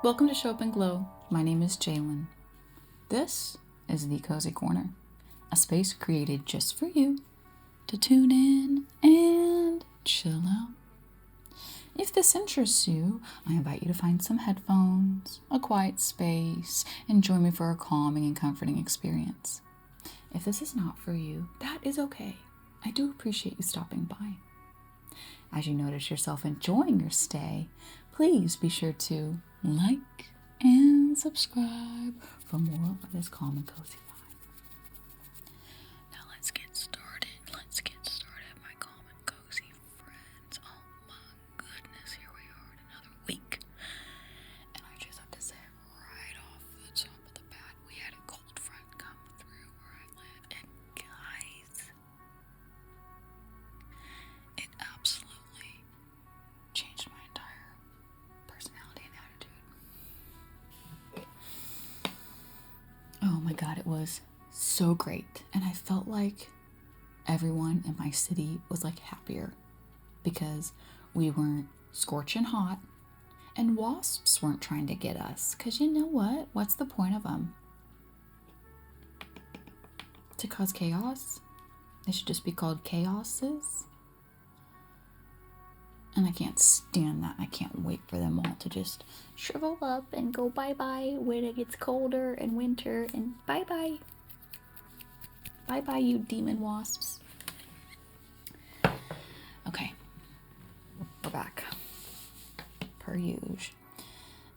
Welcome to Show Up and Glow. My name is Jalen. This is the Cozy Corner, a space created just for you to tune in and chill out. If this interests you, I invite you to find some headphones, a quiet space, and join me for a calming and comforting experience. If this is not for you, that is okay. I do appreciate you stopping by. As you notice yourself enjoying your stay, please be sure to like and subscribe for more of this calm and cozy vibe. Now let's get started. My calm and cozy friends. Oh my goodness, here we are in another week. And I just have to say right off the top of the bat, we had a cold front come through where I live. And guys, it absolutely changed my entire personality and attitude. Oh my God, it was so great. And I felt like everyone in my city was like happier because we weren't scorching hot and wasps weren't trying to get us. Because you know what? What's the point of them? To cause chaos? They should just be called chaoses. And I can't stand that. I can't wait for them all to just shrivel up and go bye-bye when it gets colder and winter, and bye-bye. Bye-bye, you demon wasps. Okay. We're back. Per usual.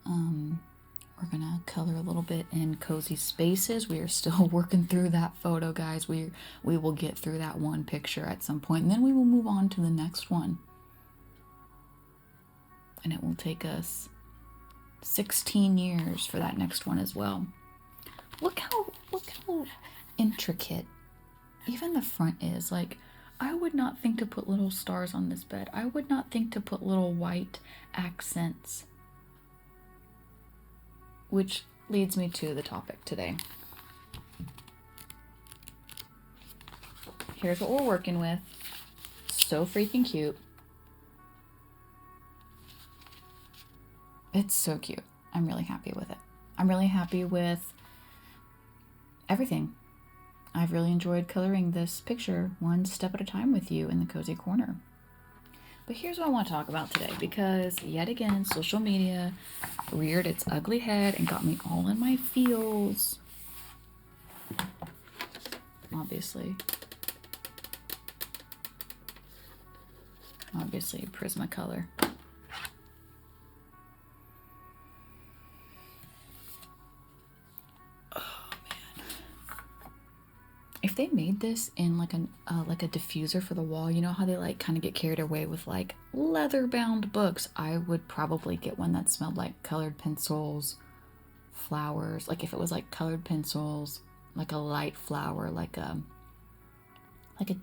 We're gonna color a little bit in cozy spaces. We are still working through that photo, guys. We will get through that one picture at some point, and then we will move on to the next one. And it will take us 16 years for that next one as well. Look how intricate even the front is. Like, I would not think to put little stars on this bed. I would not think to put little white accents. Which leads me to the topic today. Here's what we're working with. So freaking cute. It's so cute. I'm really happy with it. I'm really happy with everything. I've really enjoyed coloring this picture one step at a time with you in the Cozy Corner. But here's what I want to talk about today, because yet again, social media reared its ugly head and got me all in my feels. Obviously, Prismacolor. If they made this in like a diffuser for the wall, you know how they like kind of get carried away with like leather bound books, I would probably get one that smelled like colored pencils, flowers. Like if it was like colored pencils, like a light flower, like a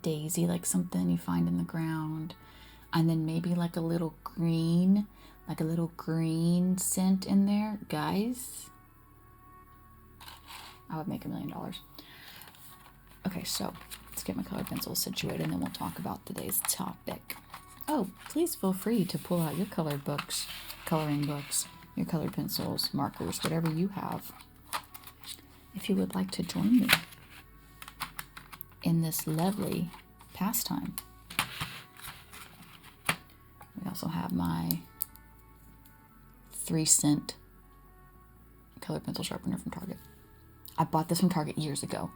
daisy, like something you find in the ground, and then maybe like a little green scent in there, guys, I would make $1 million. Okay, so let's get my colored pencils situated and then we'll talk about today's topic. Oh, please feel free to pull out your coloring books, your colored pencils, markers, whatever you have, if you would like to join me in this lovely pastime. We also have my 3-cent colored pencil sharpener from Target. I bought this from Target years ago.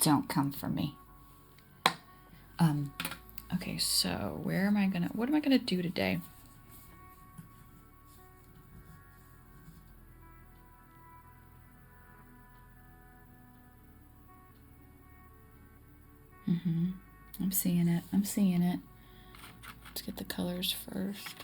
Don't come for me. Okay, so what am I gonna do today? I'm seeing it. Let's get the colors first.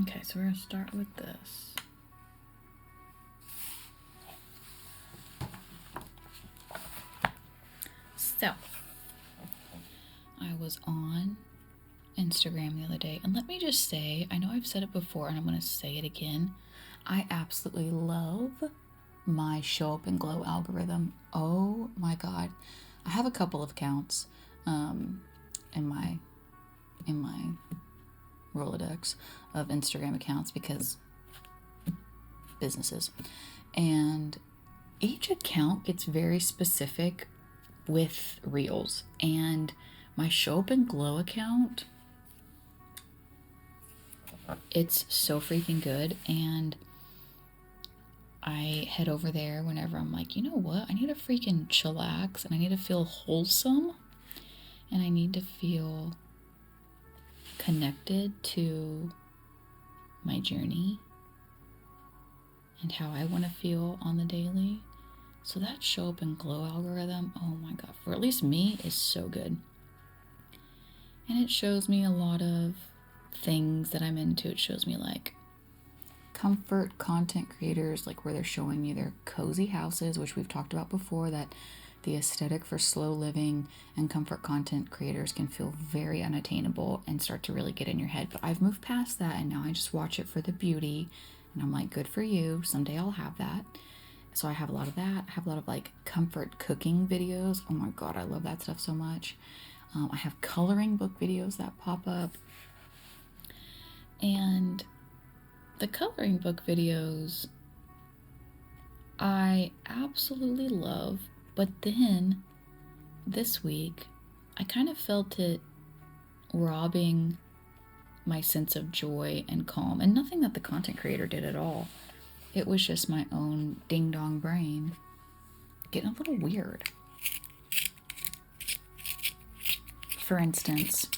Okay, so we're going to start with this. So, I was on Instagram the other day, and let me just say, I know I've said it before and I'm going to say it again. I absolutely love my show up and glow algorithm. Oh my god. I have a couple of accounts in my Rolodex of Instagram accounts because businesses. And each account gets very specific with reels. And my show up and glow account, it's so freaking good. And I head over there whenever I'm like, you know what? I need to freaking chillax and I need to feel wholesome and I need to feel connected to my journey and how I want to feel on the daily. So that show up and glow algorithm, oh my god, for at least me, is so good. And it shows me a lot of things that I'm into. It shows me like comfort content creators, like where they're showing you their cozy houses, which we've talked about before, that the aesthetic for slow living and comfort content creators can feel very unattainable and start to really get in your head. But I've moved past that and now I just watch it for the beauty. And I'm like, good for you. Someday I'll have that. So I have a lot of that. I have a lot of like comfort cooking videos. Oh my god, I love that stuff so much. I have coloring book videos that pop up. And the coloring book videos I absolutely love. But then this week, I kind of felt it robbing my sense of joy and calm. And nothing that the content creator did at all. It was just my own ding-dong brain getting a little weird. For instance,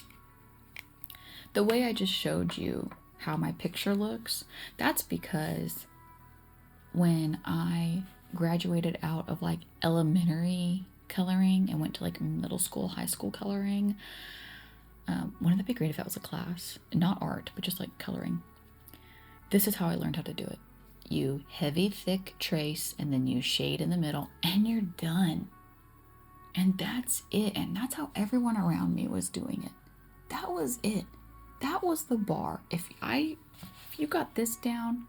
the way I just showed you how my picture looks, that's because when I graduated out of like elementary coloring and went to like middle school, high school coloring, wouldn't that be great if that was a class? Not art, but just like coloring. This is how I learned how to do it. You heavy, thick trace, and then you shade in the middle, and you're done. And that's it. And that's how everyone around me was doing it. That was it. That was the bar. If you got this down,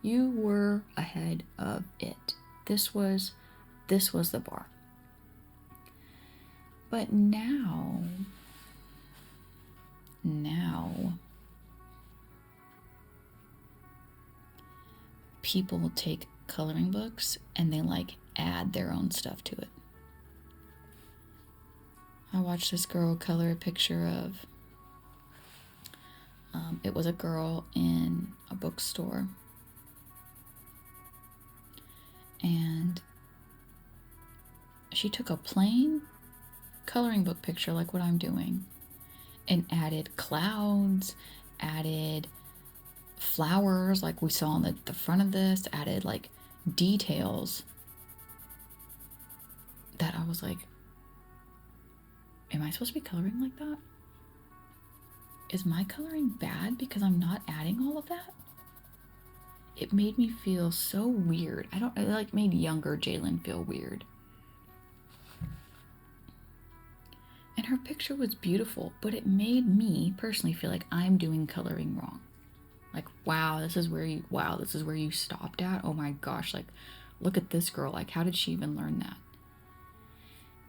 you were ahead of it. This was the bar. But now people will take coloring books and they like add their own stuff to it. I watched this girl color a picture of, it was a girl in a bookstore. And she took a plain coloring book picture like what I'm doing and added clouds, added flowers like we saw on the front of this, added like details that I was like, am I supposed to be coloring like that? Is my coloring bad because I'm not adding all of that? It made me feel so weird. It like made younger Jalen feel weird. And her picture was beautiful, but it made me personally feel like I'm doing coloring wrong. Like, wow, this is where you stopped at. Oh my gosh, like, look at this girl. Like, how did she even learn that?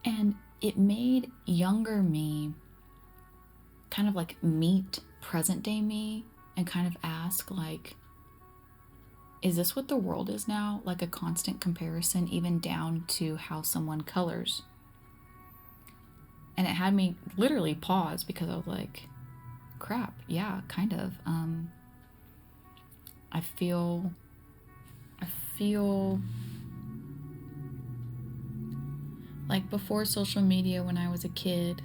And it made younger me kind of like meet present day me and kind of ask, like, is this what the world is now? Like a constant comparison, even down to how someone colors. And it had me literally pause because I was like, crap, yeah, kind of. I feel like before social media when I was a kid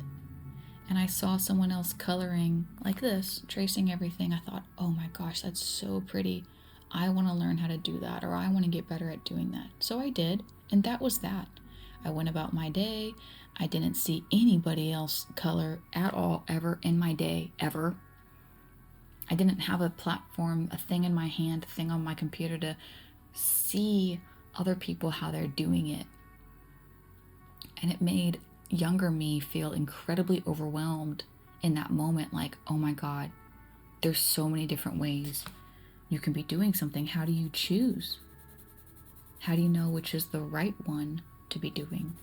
and I saw someone else coloring like this, tracing everything, I thought, oh my gosh, that's so pretty. I want to learn how to do that, or I want to get better at doing that. So I did, and that was that. I went about my day. I didn't see anybody else color at all ever in my day, ever. I didn't have a platform, a thing in my hand, a thing on my computer to see other people how they're doing it. And it made younger me feel incredibly overwhelmed in that moment, like, oh my God, there's so many different ways you can be doing something. How do you choose? How do you know which is the right one to be doing?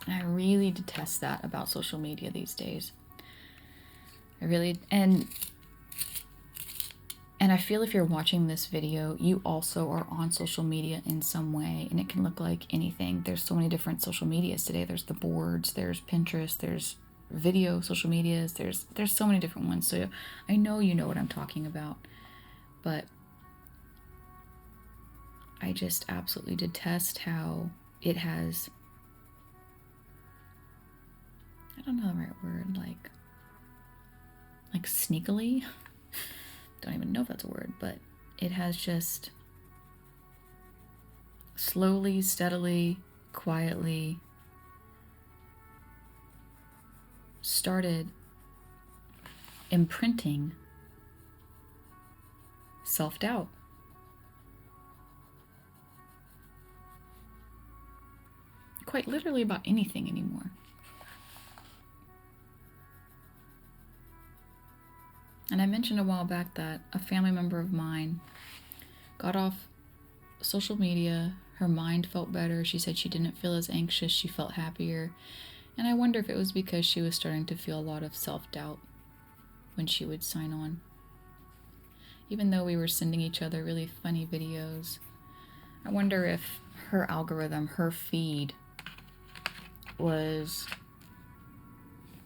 And I really detest that about social media these days. And I feel if you're watching this video, you also are on social media in some way, and it can look like anything. There's so many different social medias today. There's the boards, there's Pinterest, there's video social medias, there's so many different ones. So I know you know what I'm talking about, but I just absolutely detest how it has, I don't know the right word, like sneakily, don't even know if that's a word, but it has just slowly, steadily, quietly started imprinting self-doubt. Quite literally about anything anymore. And I mentioned a while back that a family member of mine got off social media. Her mind felt better. She said she didn't feel as anxious. She felt happier. And I wonder if it was because she was starting to feel a lot of self-doubt when she would sign on. Even though we were sending each other really funny videos, I wonder if her algorithm, her feed, was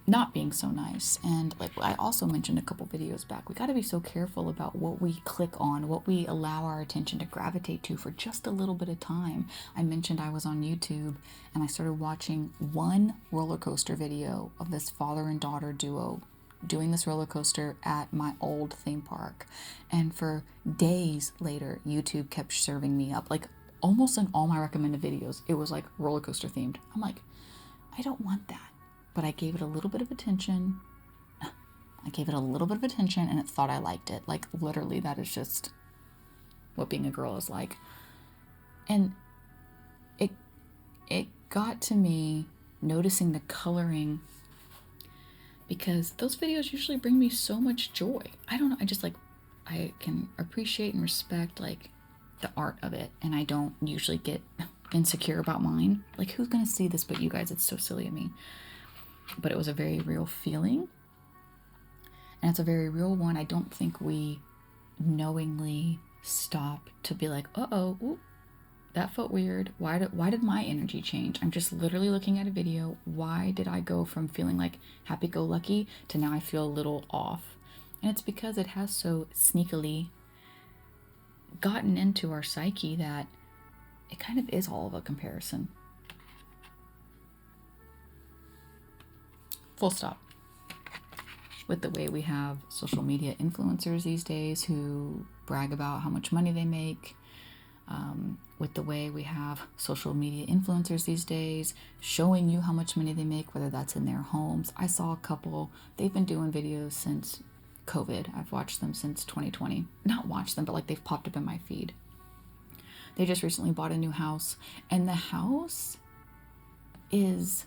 not being so nice. And like I also mentioned a couple videos back, we got to be so careful about what we click on, what we allow our attention to gravitate to for just a little bit of time. I mentioned I was on YouTube and I started watching one roller coaster video of this father and daughter duo doing this roller coaster at my old theme park. And for days later, YouTube kept serving me up, like almost in all my recommended videos, it was like roller coaster themed. I'm like, I don't want that. But I gave it a little bit of attention. And it thought I liked it. Like literally, that is just what being a girl is like. And it got to me noticing the coloring, because those videos usually bring me so much joy. I don't know, I can appreciate and respect like the art of it, and I don't usually get insecure about mine. Like, who's gonna see this but you guys? It's so silly of me. But it was a very real feeling, and it's a very real one. I don't think we knowingly stop to be like, ooh, that felt weird. Why did my energy change? I'm just literally looking at a video. Why did I go from feeling like happy-go-lucky to now I feel a little off? And it's because it has so sneakily gotten into our psyche that it kind of is all of a comparison. Full stop. With the way we have social media influencers these days who brag about how much money they make, with the way we have social media influencers these days showing you how much money they make, whether that's in their homes. I saw a couple, they've been doing videos since COVID. I've watched them since 2020. Not watched them, but like they've popped up in my feed. They just recently bought a new house, and the house is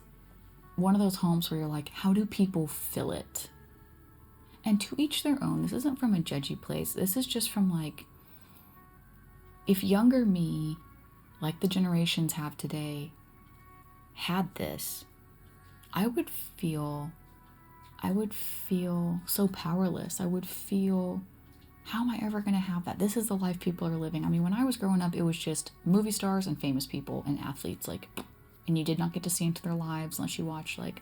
one of those homes where you're like, how do people fill it? And to each their own. This isn't from a judgy place. This is just from like, if younger me, like the generations have today, had this, I would feel so powerless. I would feel, how am I ever going to have that? This is the life people are living. I mean, when I was growing up, it was just movie stars and famous people and athletes, like, and you did not get to see into their lives unless you watched like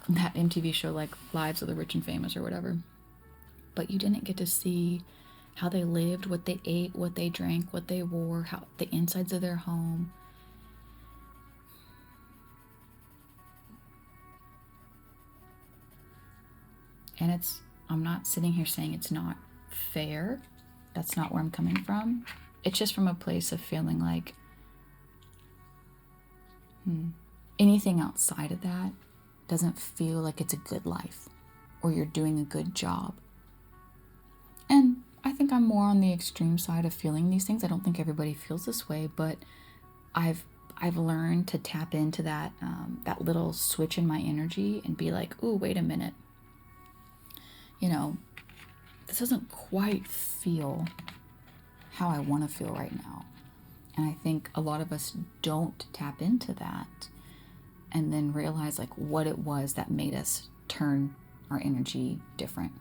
that MTV show, like Lives of the Rich and Famous or whatever. But you didn't get to see how they lived, what they ate, what they drank, what they wore, how the insides of their home. And I'm not sitting here saying it's not fair. That's not where I'm coming from. It's just from a place of feeling like anything outside of that doesn't feel like it's a good life or you're doing a good job. And I think I'm more on the extreme side of feeling these things. I don't think everybody feels this way, but I've I've learned to tap into that little switch in my energy and be like, "Ooh, wait a minute. You know, this doesn't quite feel how I want to feel right now." And I think a lot of us don't tap into that and then realize like what it was that made us turn our energy different.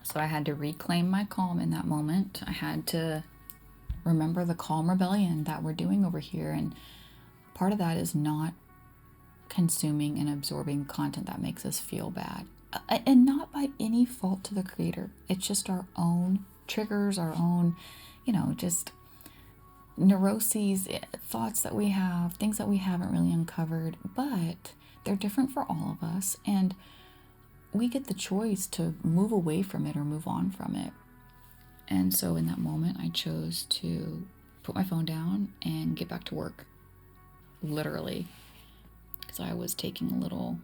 So I had to reclaim my calm in that moment. I had to remember the calm rebellion that we're doing over here. And part of that is not consuming and absorbing content that makes us feel bad. And not by any fault to the creator. It's just our own triggers, our own, just neuroses, thoughts that we have, things that we haven't really uncovered. But they're different for all of us. And we get the choice to move away from it or move on from it. And so in that moment, I chose to put my phone down and get back to work. Literally. Because I was taking a little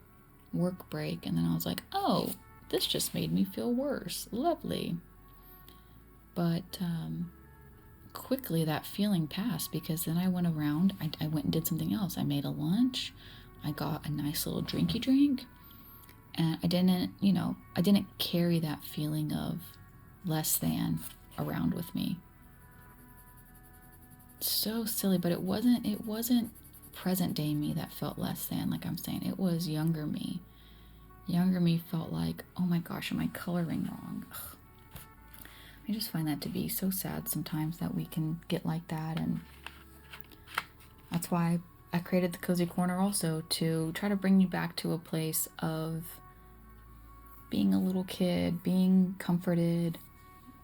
work break, and then I was like, oh, this just made me feel worse. Lovely. But quickly that feeling passed, because then I went around, I went and did something else. I made a lunch. I got a nice little drinky drink. And I didn't carry that feeling of less than around with me. So silly, but it wasn't present day me that felt less than, like I'm saying. It was younger me. Younger me felt like, oh my gosh, am I coloring wrong? Ugh. I just find that to be so sad sometimes that we can get like that, and that's why I created the Cozy Corner also, to try to bring you back to a place of being a little kid, being comforted,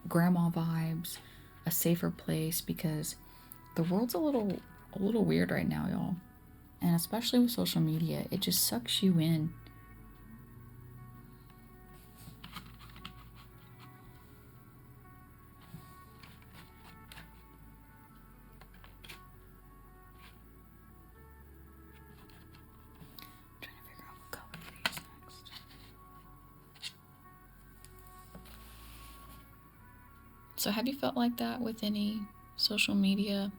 grandma vibes, a safer place, because the world's a little weird right now, y'all. And especially with social media, it just sucks you in. I'm trying to figure out what color to use next. So have you felt like that with any social media?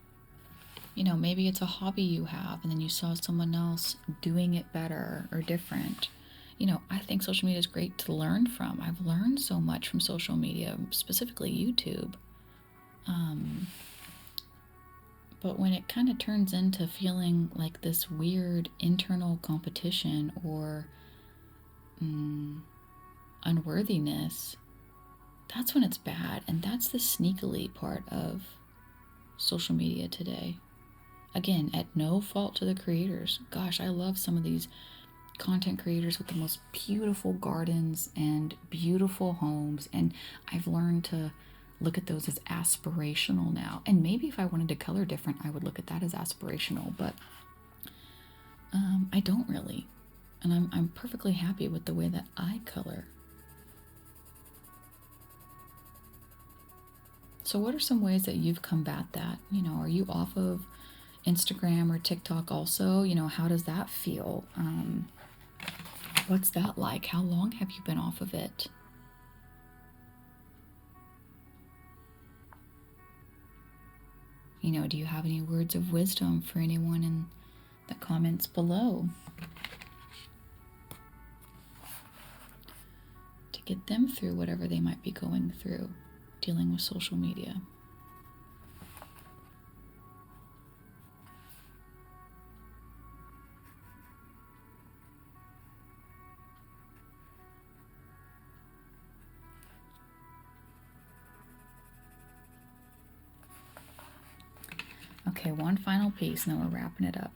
Maybe it's a hobby you have and then you saw someone else doing it better or different. I think social media is great to learn from. I've learned so much from social media, specifically YouTube. But when it kind of turns into feeling like this weird internal competition or unworthiness, that's when it's bad. And that's the sneakily part of social media today. Again, at no fault to the creators. Gosh, I love some of these content creators with the most beautiful gardens and beautiful homes. And I've learned to look at those as aspirational now. And maybe if I wanted to color different, I would look at that as aspirational. But I don't really. And I'm perfectly happy with the way that I color. So what are some ways that you've combat that? Are you off of Instagram or TikTok also? How does that feel? What's that like? How long have you been off of it? Do you have any words of wisdom for anyone in the comments below to get them through whatever they might be going through dealing with social media? Okay, one final piece and then we're wrapping it up.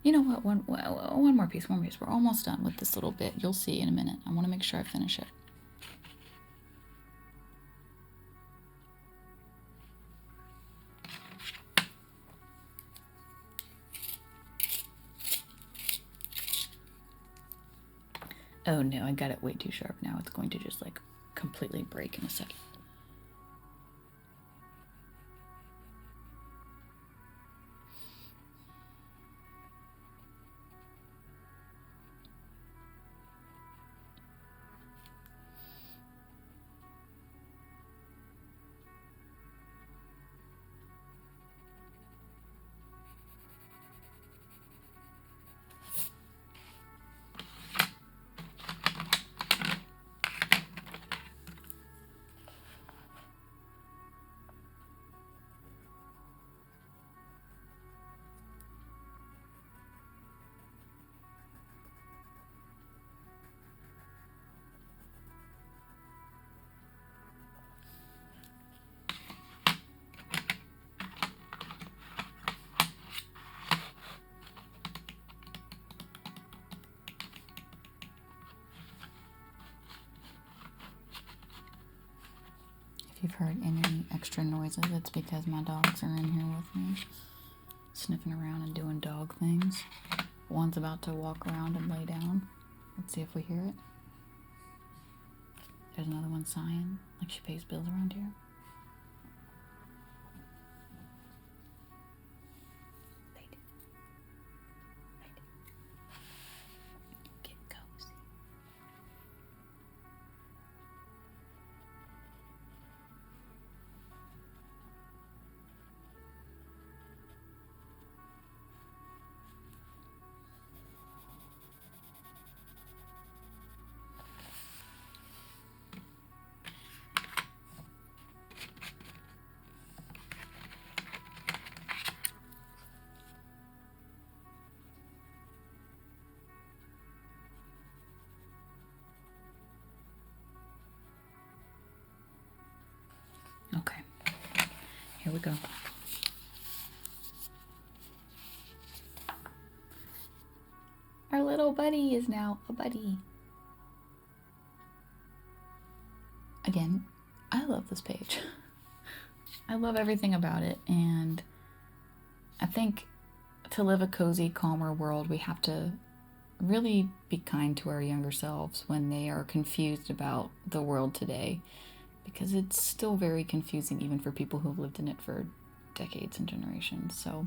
You know what? One more piece. We're almost done with this little bit. You'll see in a minute. I want to make sure I finish it. Oh no, I got it way too sharp now. It's going to just like completely break in a second. If you've heard any extra noises, it's because my dogs are in here with me, sniffing around and doing dog things. One's about to walk around and lay down. Let's see if we hear it. There's another one sighing, like she pays bills around here. Get cozy. Okay, here we go. Our little buddy is now a buddy. Again, I love this page. I love everything about it, and I think to live a cozy, calmer world, we have to really be kind to our younger selves when they are confused about the world today, because it's still very confusing even for people who've lived in it for decades and generations. So,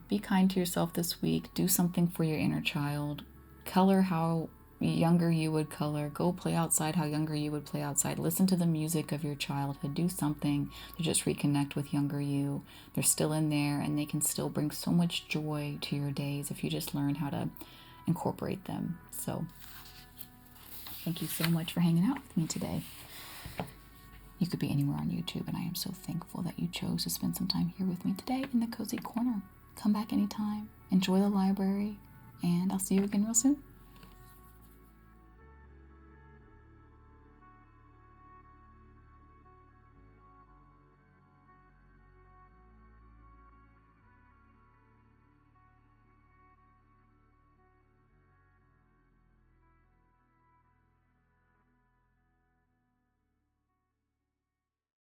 be kind to yourself this week. Do something for your inner child. Color how younger you would color. Go play outside how younger you would play outside. Listen to the music of your childhood. Do something to just reconnect with younger you. They're still in there, and they can still bring so much joy to your days if you just learn how to incorporate them. So thank you so much for hanging out with me today. You could be anywhere on YouTube, and I am so thankful that you chose to spend some time here with me today in the Cozy Corner. Come back anytime. Enjoy the library, and I'll see you again real soon.